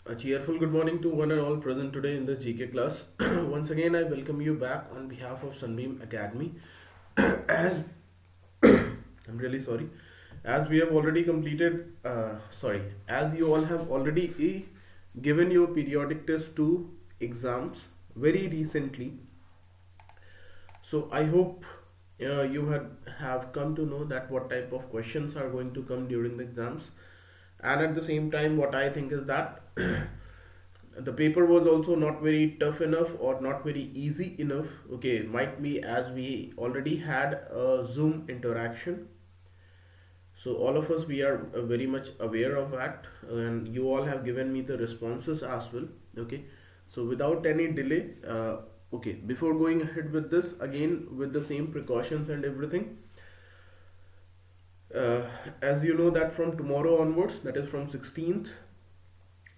A cheerful good morning to one and all present today in the GK class. Once again, I welcome you back on behalf of Sunbeam Academy. As I'm really sorry, as we have already completed, as you all have already given your periodic test 2 exams very recently. So I hope you have come to know that what type of questions are going to come during the exams, and at the same time, what I think is that the paper was also not very tough enough or not very easy enough. Okay, might be as we already had a Zoom interaction, so all of us we are very much aware of that, and you all have given me the responses as well. Okay, so without any delay, okay, before going ahead with this again with the same precautions and everything, uh, as you know that from tomorrow onwards, that is from 16th,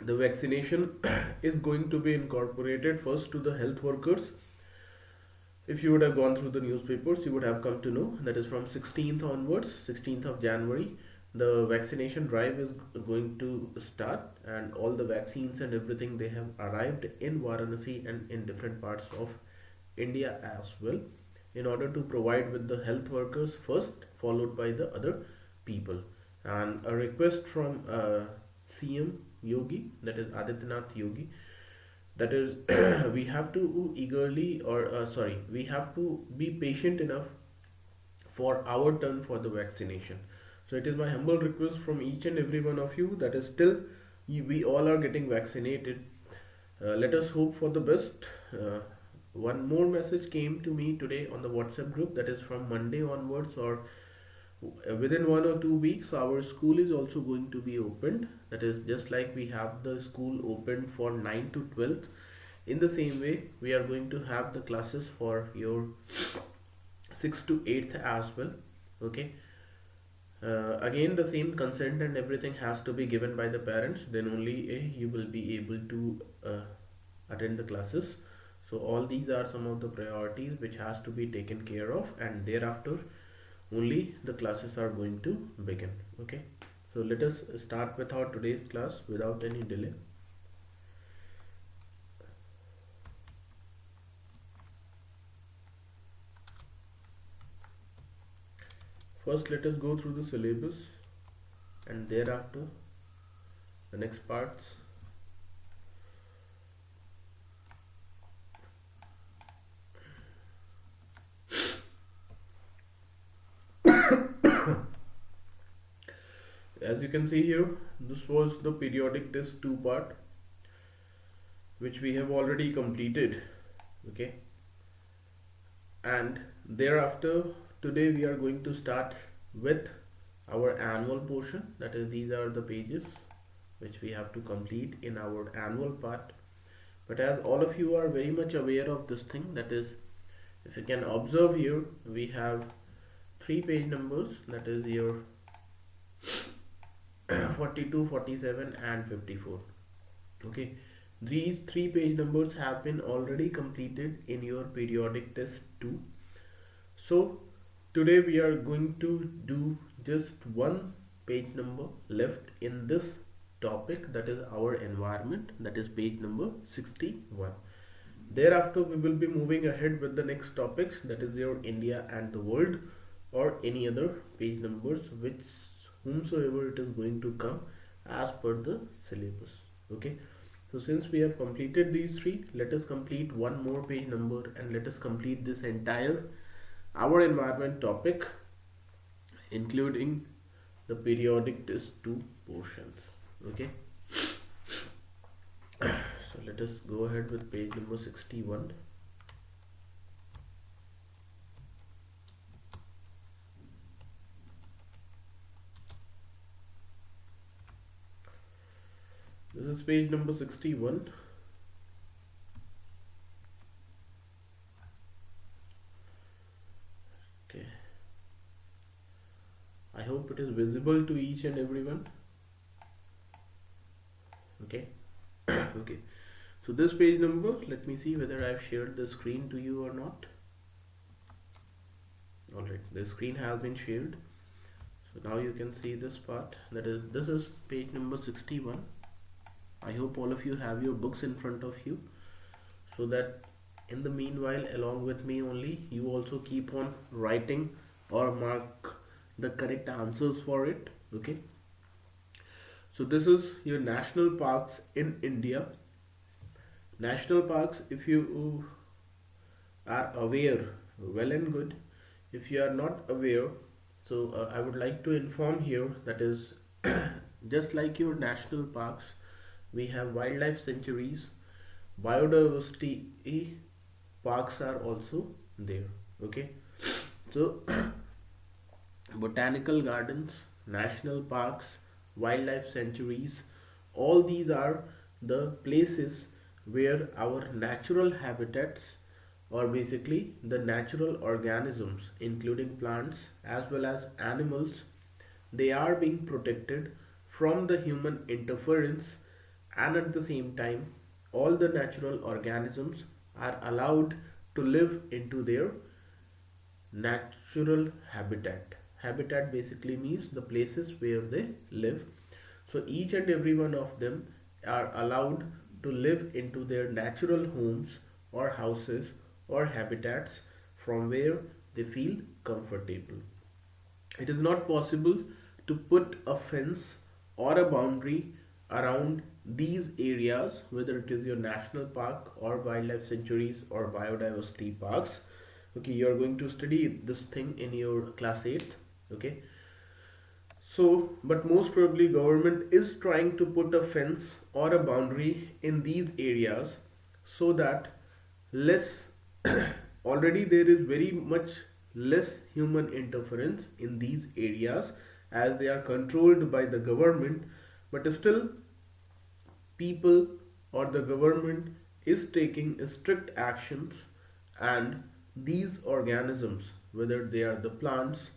the vaccination is going to be incorporated first to the health workers. If you would have gone through the newspapers, you would have come to know that is from 16th onwards, 16th of January, the vaccination drive is going to start, and all the vaccines and everything they have arrived in Varanasi and in different parts of India as well, in order to provide with the health workers first, followed by the other people. And a request from CM Yogi, that is Adityanath Yogi, that is we have to eagerly or we have to be patient enough for our turn for the vaccination. So it is my humble request from each and every one of you that is still we all are getting vaccinated. Let us hope for the best. One more message came to me today on the WhatsApp group, that is from Monday onwards, or within 1 or 2 weeks our school is also going to be opened. That is just like we have the school opened for 9 to 12th, in the same way we are going to have the classes for your 6th to 8th as well. Okay, again the same consent and everything has to be given by the parents, then only you will be able to attend the classes. So all these are some of the priorities which has to be taken care of, and thereafter only the classes are going to begin. Okay, so let us start with our today's class without any delay. First let us go through the syllabus, and thereafter the next parts. As you can see here, this was the periodic test 2 part which we have already completed. Okay, and thereafter today we are going to start with our annual portion, that is these are the pages which we have to complete in our annual part. But as all of you are very much aware of this thing, that is, if you can observe here, we have 3 page numbers, that is your 42, 47 and 54. Okay, these 3 page numbers have been already completed in your periodic test 2. So today we are going to do just 1 page number left in this topic, that is our environment, that is page number 61. Thereafter we will be moving ahead with the next topics, that is your India and the world, or any other page numbers which whomsoever it is going to come as per the syllabus. Okay, so since we have completed these 3, let us complete 1 more page number and let us complete this entire our environment topic, including the periodic test 2 portions. Okay, so let us go ahead with page number 61. This is page number 61. Okay, I hope it is visible to each and everyone. Okay. Okay, so this page number, let me see whether I've shared the screen to you or not. Alright, the screen has been shared, so now you can see this part, that is this is page number 61. I hope all of you have your books in front of you, so that in the meanwhile, along with me only, you also keep on writing or mark the correct answers for it. Okay. So this is your national parks in India. National parks, if you are aware, well and good. If you are not aware, so I would like to inform here that is just like your national parks, we have wildlife sanctuaries, biodiversity parks are also there. Okay, so botanical gardens, national parks, wildlife sanctuaries, all these are the places where our natural habitats, or basically the natural organisms, including plants as well as animals, they are being protected from the human interference, and at the same time all the natural organisms are allowed to live into their natural habitat. Habitat basically means the places where they live. So each and every one of them are allowed to live into their natural homes or houses or habitats from where they feel comfortable. It is not possible to put a fence or a boundary around these areas, whether it is your national park or wildlife sanctuaries or biodiversity parks. Okay, you are going to study this thing in your class 8th. Okay, so but most probably government is trying to put a fence or a boundary in these areas so that less already there is very much less human interference in these areas, as they are controlled by the government, but still people or the government is taking strict actions, and these organisms, whether they are the plants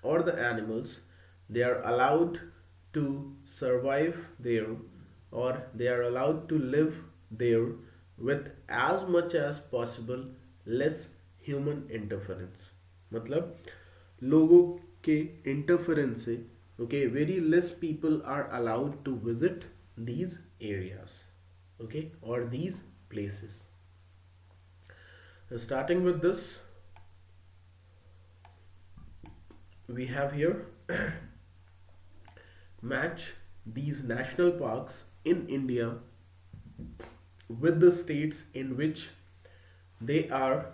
or the animals, they are allowed to survive there, or they are allowed to live there with as much as possible less human interference. मतलब लोगों के interference से okay very less people are allowed to visit these areas, okay, or these places. Starting with this, we have here match these national parks in India with the states in which they are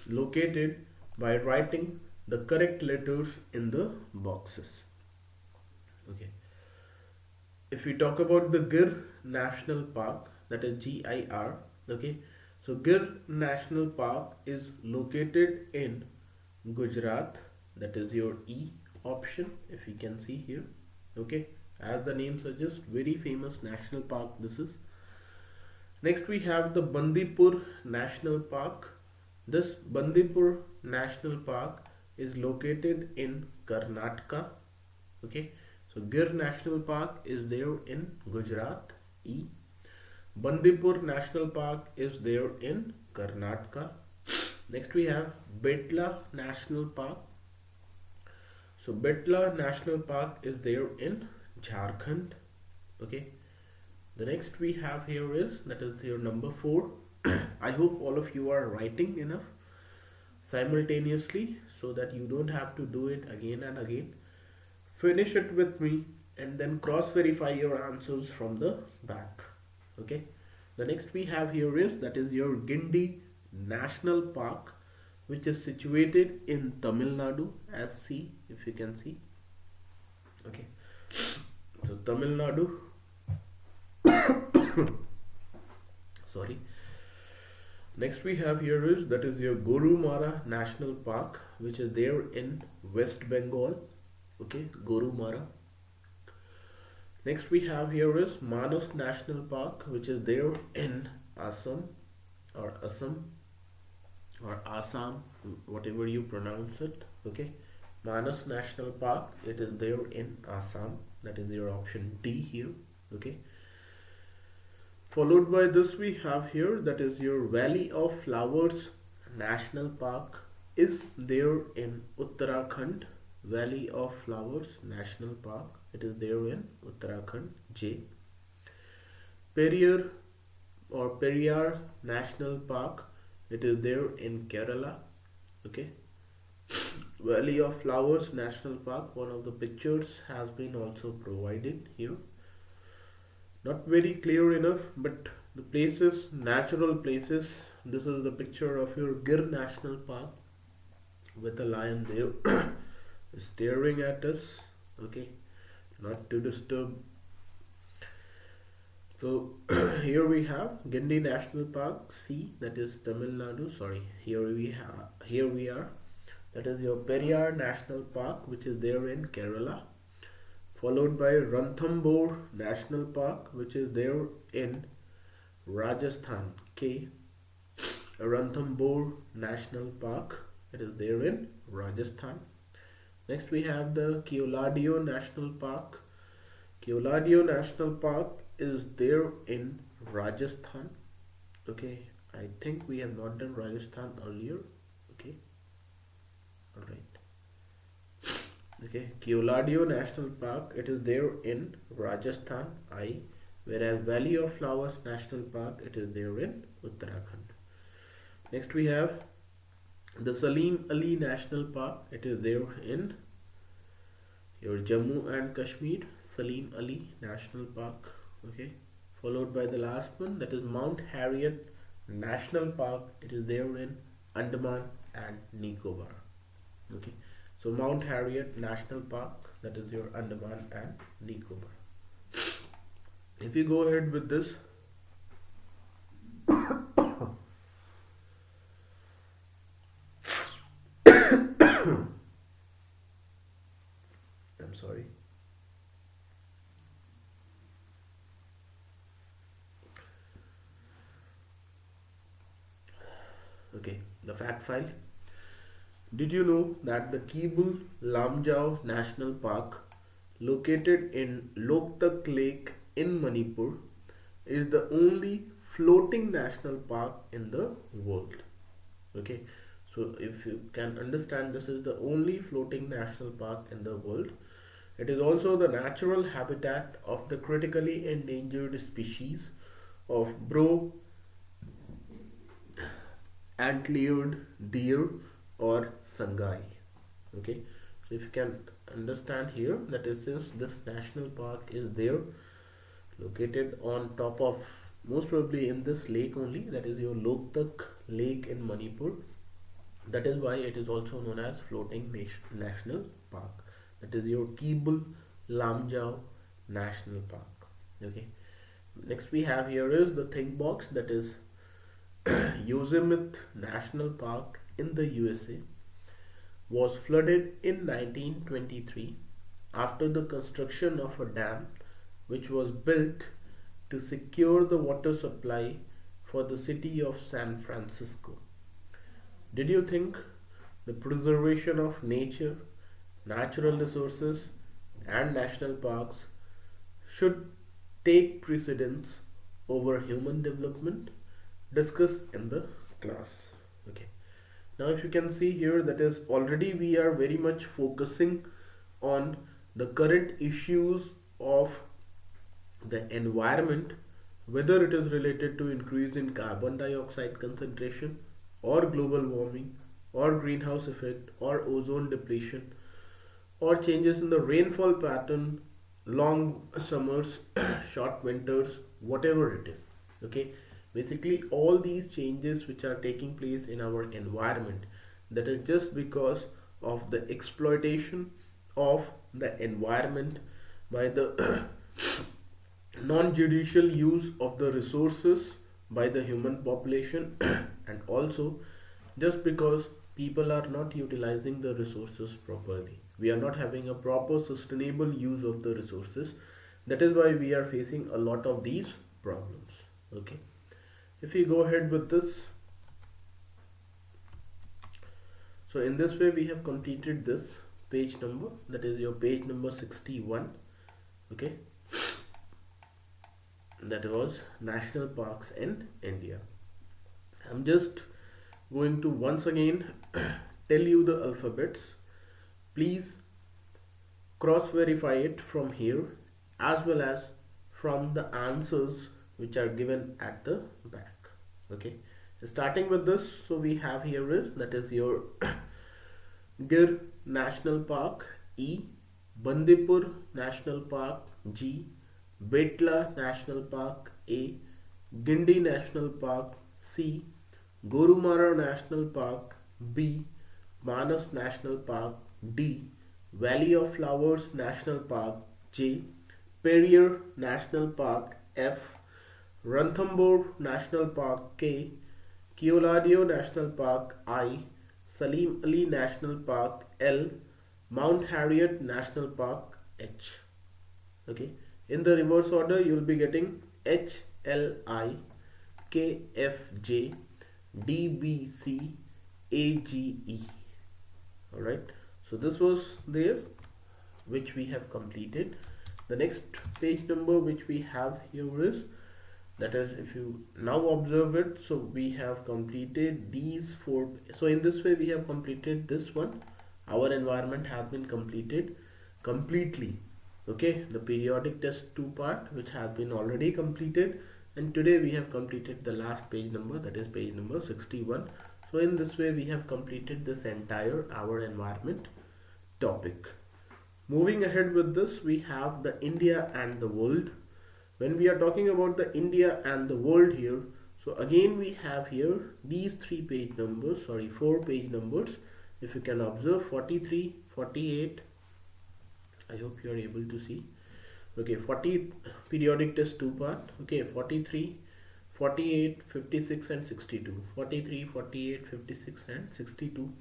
located by writing the correct letters in the boxes. Okay. If we talk about the Gir National Park, that is GIR, okay. So Gir National Park is located in Gujarat, that is your E option, if you can see here. Okay, as the name suggests, very famous national park this is. Next we have the Bandipur National Park. This Bandipur National Park is located in Karnataka. Okay, so Gir National Park is there in Gujarat, E. Bandipur National Park is there in Karnataka. Next we have Bitla National Park. So Bitla National Park is there in Jharkhand. Okay. The next we have here is, that is your number 4. I hope all of you are writing enough simultaneously so that you don't have to do it again and again. Finish it with me and then cross verify your answers from the back. Okay. The next we have here is, that is your Guindy National Park, which is situated in Tamil Nadu, as C, if you can see. Okay. So Tamil Nadu. Sorry. Next we have here is, that is your Gorumara National Park, which is there in West Bengal. Okay, Gorumara. Next we have here is Manas National Park, which is there in Assam, or Assam, or Assam, whatever you pronounce it. Okay, Manas National Park, it is there in Assam, that is your option D here. Okay, followed by this we have here, that is your Valley of Flowers National Park is there in Uttarakhand. Valley of Flowers National Park, it is there in Uttarakhand, J. Periyar or Periyar National Park. It is there in Kerala. Okay. Valley of Flowers National Park. One of the pictures has been also provided here. Not very clear enough, but the places, natural places. This is the picture of your Gir National Park with a lion there staring at us. Okay, not to disturb. So here we have Guindy National Park, C, that is Tamil Nadu. Sorry, here we are. That is your Periyar National Park, which is there in Kerala, followed by Ranthambore National Park, which is there in Rajasthan. K. Ranthambore National Park, it is there in Rajasthan. Next we have the Keoladio National Park. Keoladio National Park is there in Rajasthan. Okay, I think we have not done Rajasthan earlier. Okay, alright. Okay, Keoladio National Park, it is there in Rajasthan, I. Whereas Valley of Flowers National Park, it is there in Uttarakhand. Next we have the Salim Ali National Park, it is there in your Jammu and Kashmir. Salim Ali National Park. Okay, followed by the last one, that is Mount Harriet National Park, it is there in Andaman and Nicobar. Okay, so Mount Harriet National Park, that is your Andaman and Nicobar. If you go ahead with this, I'm sorry. Okay, the fact file. Did you know that the Kibul Lamjao National Park, located in Loktak Lake in Manipur, is the only floating national park in the world? Okay, so if you can understand, this is the only floating national park in the world. It is also the natural habitat of the critically endangered species of brown antlered deer or sangai. Okay, so if you can understand here, that is, since this national park is there located on top of, most probably in this lake only, that is your Loktak Lake in Manipur, that is why it is also known as floating national park. That is your Kibul Lamjao National Park. Okay, next we have here is the think box, that is Yosemite National Park in the USA was flooded in 1923 after the construction of a dam which was built to secure the water supply for the city of San Francisco. Did you think the preservation of nature, natural resources, and national parks should take precedence over human development? Discussed in the class. Okay, now if you can see here, that is, already we are very much focusing on the current issues of the environment, whether it is related to increase in carbon dioxide concentration or global warming or greenhouse effect or ozone depletion or changes in the rainfall pattern, long summers, short winters, whatever it is. Okay, basically all these changes which are taking place in our environment, that is just because of the exploitation of the environment by the non-judicial use of the resources by the human population and also just because people are not utilizing the resources properly. We are not having a proper sustainable use of the resources. That is why we are facing a lot of these problems. Okay, if we go ahead with this, so in this way we have completed this page number, that is your page number 61. Okay, that was national parks in India. I'm just going to once again tell you the alphabets. Please cross verify it from here as well as from the answers which are given at the back. Okay, starting with this, so we have here is, that is your Gir National Park E, Bandipur National Park G, Bitla National Park A, Guindy National Park C, Gorumara National Park B, Manas National Park D, Valley of Flowers National Park J, Perrier National Park F, Ranthambore National Park K, Keoladio National Park I, Salim Ali National Park L, Mount Harriet National Park H. Okay, in the reverse order, you will be getting H L I, K F J, D B C, A G E. Alright, so this was there, which we have completed. The next page number which we have here is, that is, if you now observe it, so we have completed these four. So in this way we have completed this one. Our environment has been completed completely. Okay, the periodic test 2 part, which has been already completed, and today we have completed the last page number, that is page number 61. So in this way we have completed this entire our environment topic. Moving ahead with this, we have the India and the world. When we are talking about the India and the world here, so again we have here these 4 page numbers. If you can observe, 43, 48, I hope you are able to see. Okay, 40 periodic test 2 part. Okay, 43, 48, 56 and 62. 43, 48, 56 and 62.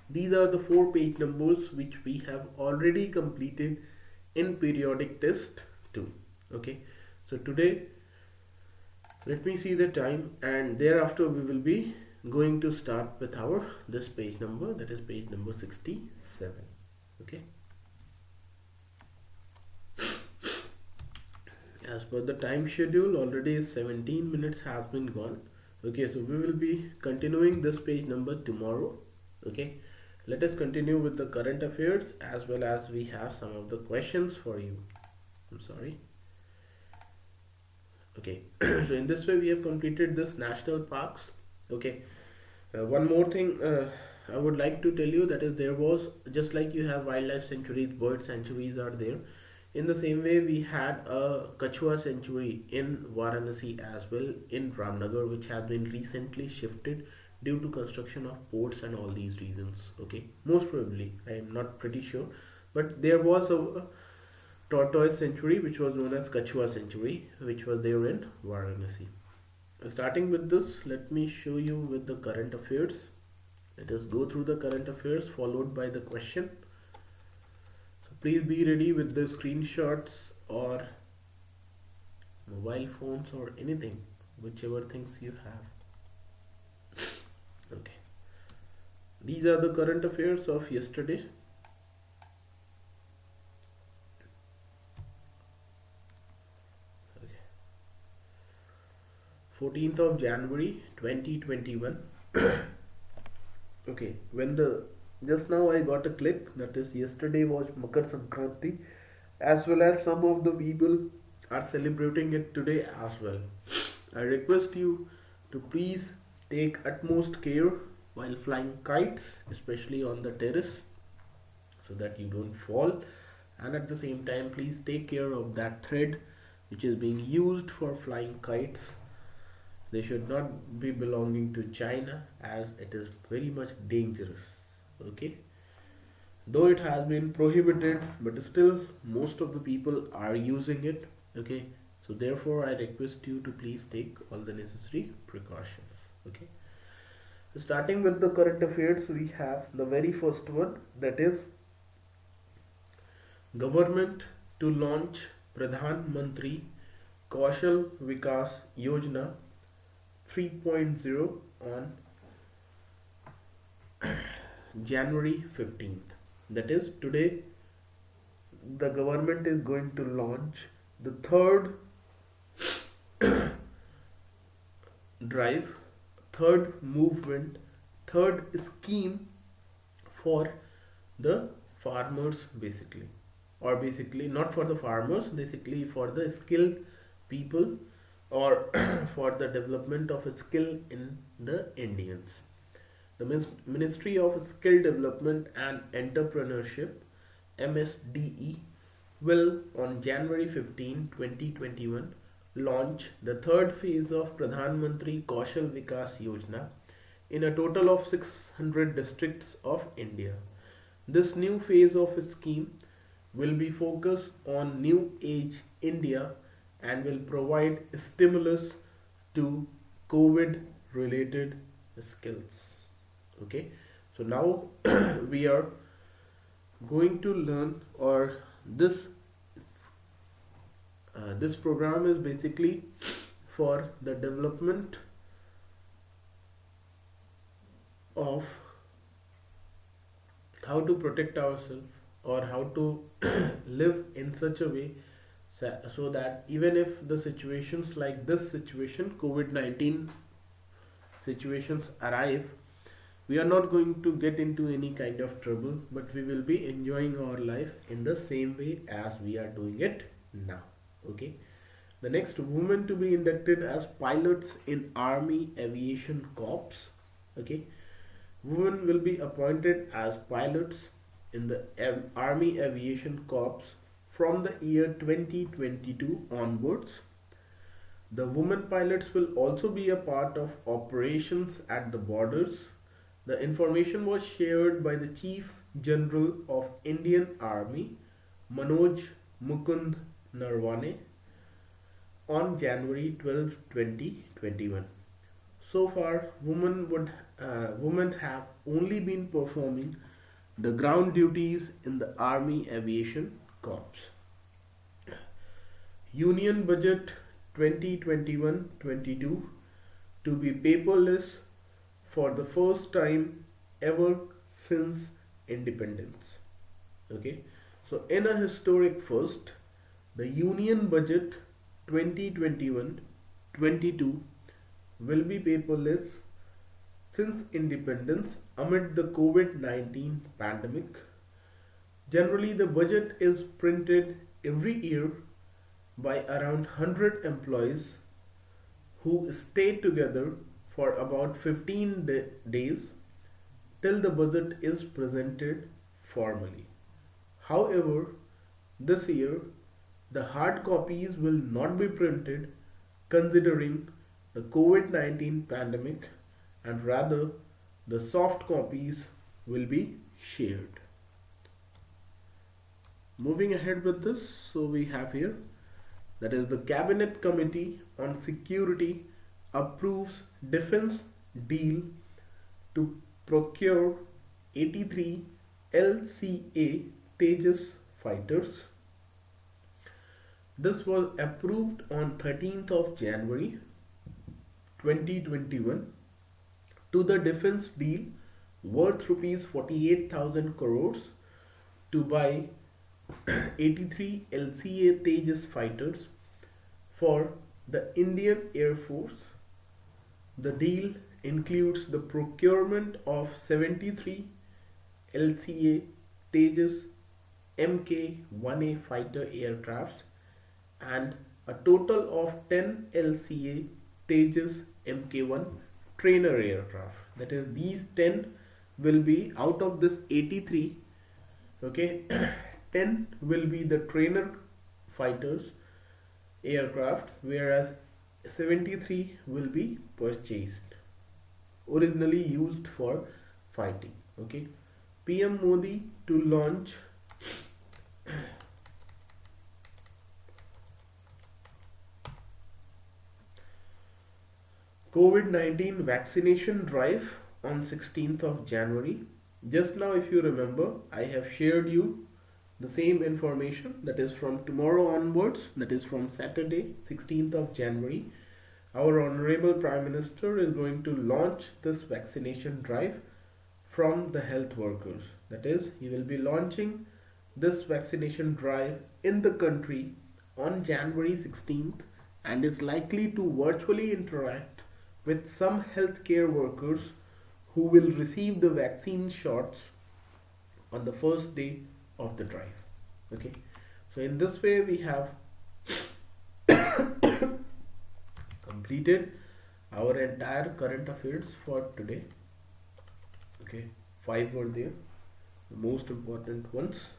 These are the 4 page numbers which we have already completed in periodic test 2. Okay, so today let me see the time, and thereafter we will be going to start with our this page number, that is page number 67. Okay, as per the time schedule, already 17 minutes have been gone. Okay, so we will be continuing this page number tomorrow. Okay, let us continue with the current affairs, as well as we have some of the questions for you. I'm sorry. Okay, so in this way we have completed this national parks. Okay, one more thing I would like to tell you, that is, there was, just like you have wildlife sanctuaries, bird sanctuaries are there, in the same way we had a Kachua sanctuary in Varanasi as well, in Ramnagar, which has been recently shifted due to construction of ports and all these reasons. Okay, most probably, I am not pretty sure, but there was a tortoise sanctuary which was known as Kachua sanctuary, which was there in Varanasi. Starting with this, let me show you with the current affairs. Let us go through the current affairs followed by the question. So please be ready with the screenshots or mobile phones or anything, whichever things you have. Okay, these are the current affairs of yesterday. 14th of January 2021. Okay, when the just now I got a clip, that is yesterday was Makar Sankranti, as well as some of the people are celebrating it today as well. I request you to please take utmost care while flying kites, especially on the terrace, so that you don't fall, and at the same time please take care of that thread which is being used for flying kites. They should not be belonging to China, as it is very much dangerous. Okay, though it has been prohibited, but still most of the people are using it. Okay, so therefore I request you to please take all the necessary precautions. Okay, starting with the current affairs, we have the very first one, that is government to launch Pradhan Mantri Kaushal Vikas Yojana 3.0 on January 15th. That is today, the government is going to launch the third drive, third movement, third scheme for the farmers, basically, or basically not for the farmers, basically for the skilled people, or for the development of a skill in the Indians. The Ministry of Skill Development and Entrepreneurship MSDE will on January 15, 2021 launch the third phase of Pradhan Mantri Kaushal Vikas Yojana in a total of 600 districts of India. This new phase of a scheme will be focused on new age India and will provide stimulus to COVID related skills. Okay, so now we are going to learn, or this program is basically for the development of how to protect ourselves, or how to live in such a way so that even if the situations like this situation, COVID-19 situations arrive, we are not going to get into any kind of trouble, but we will be enjoying our life in the same way as we are doing it now. Okay, the next, women to be inducted as pilots in Army Aviation Corps. Okay, women will be appointed as pilots in the Army Aviation Corps from the year 2022 onwards. The women pilots will also be a part of operations at the borders. The information was shared by the Chief General of Indian Army, Manoj Mukund Narwane, on January 12, 2021. So far, women have only been performing the ground duties in the Army Aviation Corps. Union Budget 2021-22 to be paperless for the first time ever since independence. Okay, so in a historic first, the Union Budget 2021-22 will be paperless since independence amid the COVID-19 pandemic. Generally, the budget is printed every year by around 100 employees who stay together for about 15 days till the budget is presented formally. However, this year the hard copies will not be printed considering the COVID-19 pandemic, and rather the soft copies will be shared. Moving ahead with this, so we have here, that is, the Cabinet Committee on Security approves defense deal to procure 83 LCA Tejas fighters. This was approved on 13th of January 2021 to the defense deal worth rupees 48,000 crores to buy 83 LCA Tejas fighters for the Indian Air Force. The deal includes the procurement of 73 LCA Tejas Mk-1A fighter aircrafts and a total of 10 LCA Tejas Mk-1 trainer aircraft. That is, these 10 will be out of this 83. Okay, 10 will be the trainer fighters aircraft, whereas 73 will be purchased, originally used for fighting. Okay, PM Modi to launch COVID-19 vaccination drive on 16th of January. Just now, if you remember, I have shared you the same information, that is from tomorrow onwards, that is from Saturday 16th of January. Our Honorable Prime Minister is going to launch this vaccination drive from the health workers. That is, he will be launching this vaccination drive in the country on January 16th and is likely to virtually interact with some healthcare workers who will receive the vaccine shots on the first day of the drive. Okay, so in this way we have completed our entire current affairs for today. Okay, 5 were there, the most important ones.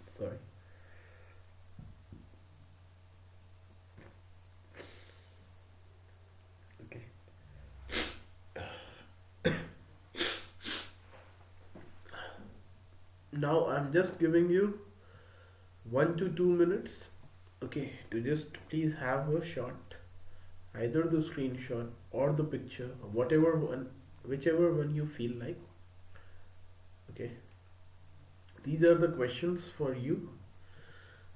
Sorry. Okay. Now I'm just giving you 1 to 2 minutes, okay, to just please have a shot, either the screenshot or the picture, or whatever one, whichever one you feel like. Okay, these are the questions for you.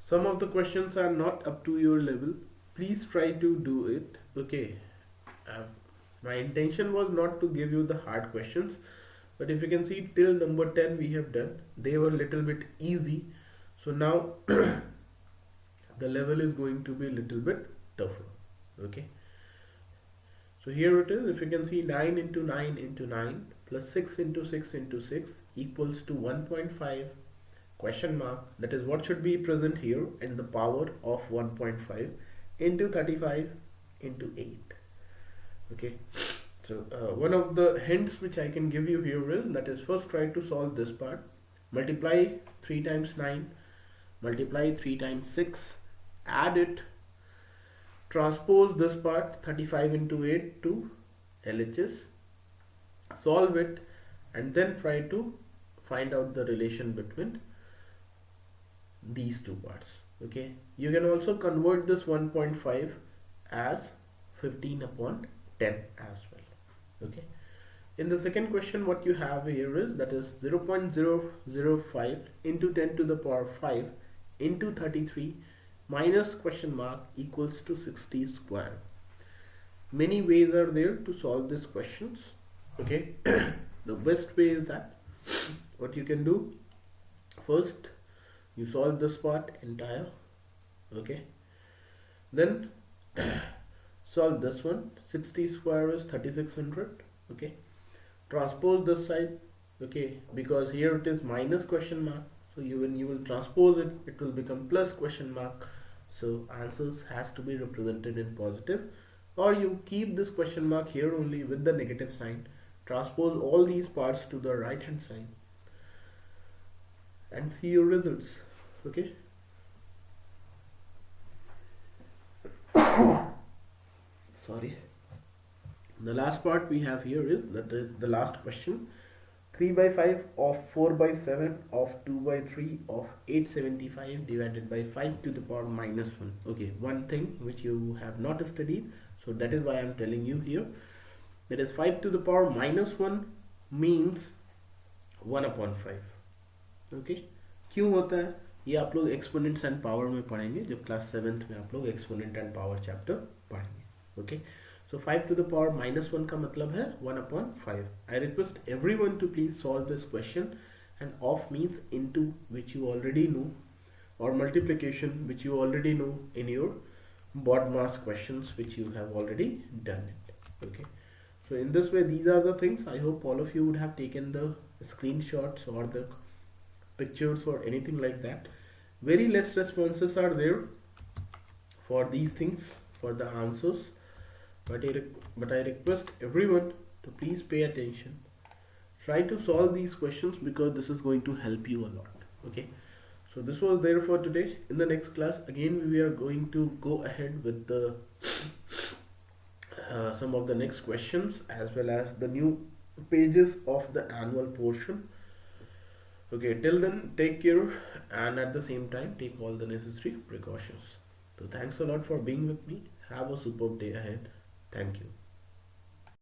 Some of the questions are not up to your level. Please try to do it. Okay, uh, my intention was not to give you the hard questions, but if you can see till number 10 we have done, they were little bit easy. So now the level is going to be a little bit tougher. Okay, so here it is. If you can see, 9 into 9 into 9 plus 6 into 6 into 6 equals to 1.5 question mark, that is what should be present here in the power of 1.5 into 35 into 8. Okay, so one of the hints which I can give you here is, that is, first try to solve this part. Multiply 3 times 9, multiply 3 times 6, add it, transpose this part 35 into 8 to LHS, solve it, and then try to find out the relation between these two parts. Okay, you can also convert this 1.5 as 15 upon 10 as well. Okay, in the second question what you have here is, that is 0.005 into 10 to the power 5 into 33 minus question mark equals to 60 square. Many ways are there to solve these questions. Okay, the best way is that what you can do, first you solve this part entire. Okay, then solve this one. 60 square is 3600. Okay, transpose this side. Okay, because here it is minus question mark, so when you will transpose it, it will become plus question mark. So answers has to be represented in positive, or you keep this question mark here only with the negative sign, transpose all these parts to the right hand side, and see your results. Okay, sorry. The last part we have here is, that is the last question. 3 by 5 of 4 by 7 of 2 by 3 of 875 divided by 5 to the power minus 1. Okay, one thing which you have not studied, so that is why I am telling you here. That is 5 to the power minus 1 means 1 upon 5. Okay, क्यों होता है ये आप लोग exponents and power में पढ़ेंगे, जब class 7th में आप लोग एक्सपोनेंट एंड पावर चैप्टर पढ़ेंगे. Okay, so 5 to the power minus 1 का मतलब है 1 upon 5. I request everyone to please solve this question, and off means into, which you already know, or multiplication, which you already know in your board mass questions, which you have already done it. Okay, so in this way these are the things. I hope all of you would have taken the screenshots or the pictures or anything like that. Very less responses are there for these things, for the answers. But I request everyone to please pay attention. Try to solve these questions, because this is going to help you a lot. Okay, so this was there for today. In the next class again we are going to go ahead with the some of the next questions, as well as the new pages of the annual portion. Okay, till then take care, and at the same time take all the necessary precautions. So thanks a lot for being with me. Have a superb day ahead. Thank you.